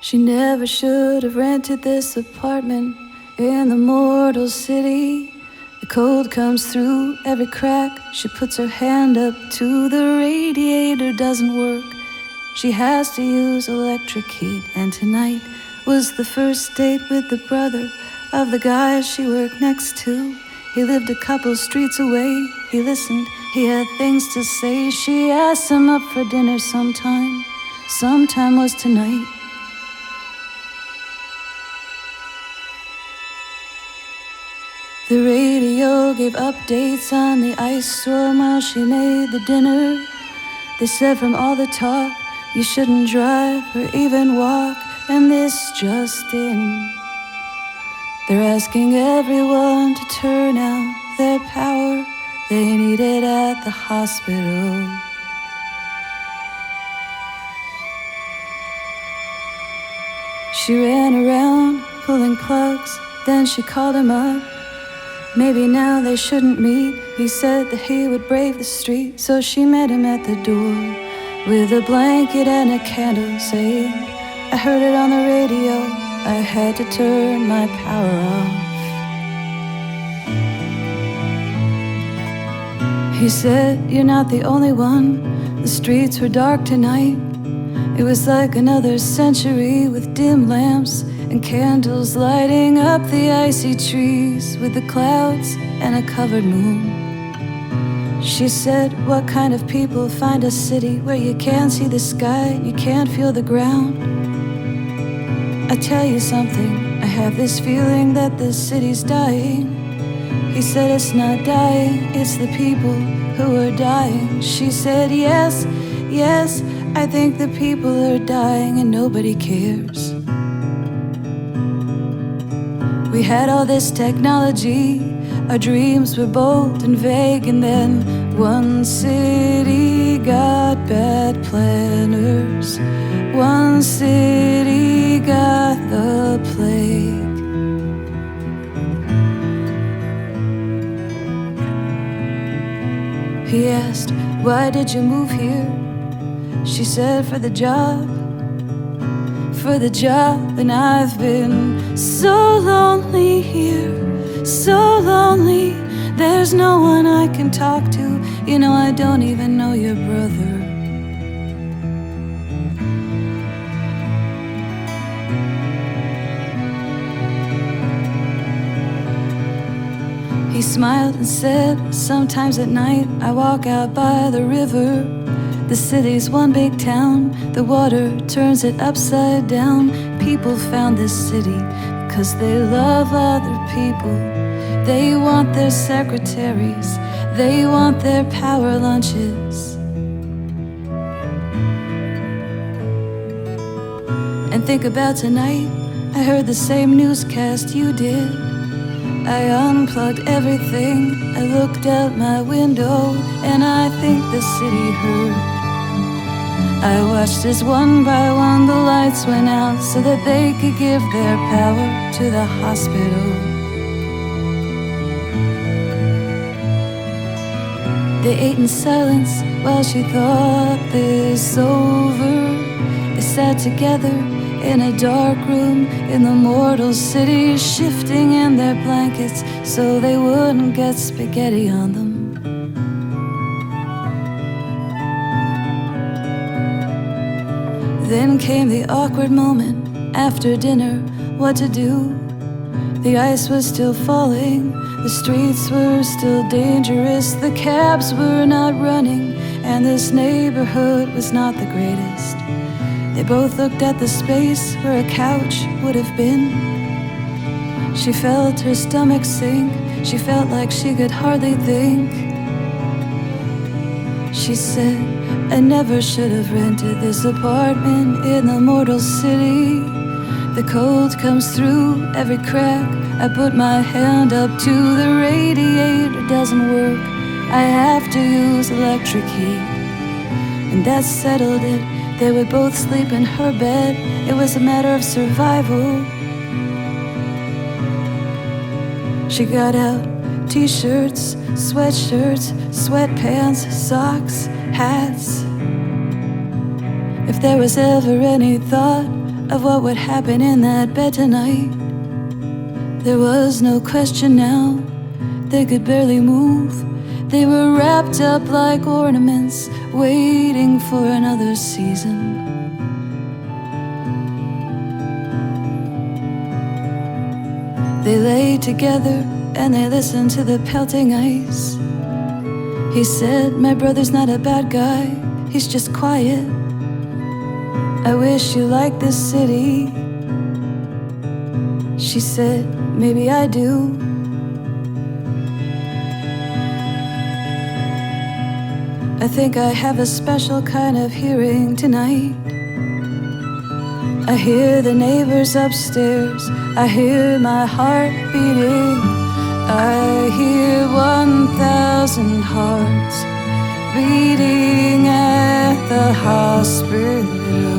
She never should have rented this apartment in the mortal city. The cold comes through every crack. She puts her hand up to the radiator, doesn't work. She has to use electric heat. And tonight was the first date with the brother of the guy she worked next to. He lived a couple streets away. He listened, he had things to say. She asked him up for dinner sometime. Sometime was tonight. The radio gave updates on the ice storm while she made the dinner. They said from all the talk, you shouldn't drive or even walk, and this just in. They're asking everyone to turn out their power. They need it at the hospital. She ran around pulling plugs, then she called him up. Maybe now they shouldn't meet. He said that he would brave the street. So she met him at the door with a blanket and a candle, saying, I heard it on the radio, I had to turn my power off. He said, you're not the only one. The streets were dark tonight. It was like another century with dim lamps and candles lighting up the icy trees with the clouds and a covered moon. She said, what kind of people find a city where you can't see the sky, you can't feel the ground? I tell you something, I have this feeling that the city's dying. He said, it's not dying, it's the people who are dying. She said, yes, yes, I think the people are dying and nobody cares. We had all this technology, our dreams were bold and vague, and then one city got bad planners. One city got the plague. He asked, why did you move here? She said, for the job. For the job, and I've been so lonely here, so lonely. There's no one I can talk to. You know, I don't even know your brother. He smiled and said, sometimes at night I walk out by the river. The city's one big town, the water turns it upside down. People found this city because they love other people. They want their secretaries, they want their power lunches. And think about tonight, I heard the same newscast you did. I unplugged everything, I looked out my window, and I think the city heard. I watched as one by one the lights went out so that they could give their power to the hospital. They ate in silence while she thought this over. They sat together in a dark room in the mortal city, shifting in their blankets so they wouldn't get spaghetti on them. Then came the awkward moment after dinner, what to do. The ice was still falling, the streets were still dangerous, the cabs were not running, and this neighborhood was not the greatest. They both looked at the space where a couch would have been. She felt her stomach sink, she felt like she could hardly think. She said, I never should have rented this apartment in the mortal city. The cold comes through every crack. I put my hand up to the radiator, doesn't work. I have to use electric heat. And that settled it. They would both sleep in her bed. It was a matter of survival. She got out t-shirts, sweatshirts, sweatpants, socks, hats. If there was ever any thought of what would happen in that bed tonight. There was no question now, they could barely move. They were wrapped up like ornaments, waiting for another season. They lay together and they listened to the pelting ice. He said, my brother's not a bad guy, he's just quiet. I wish you liked this city. She said, maybe I do. I think I have a special kind of hearing tonight. I hear the neighbors upstairs, I hear my heart beating. I hear 1,000 hearts beating at the hospital.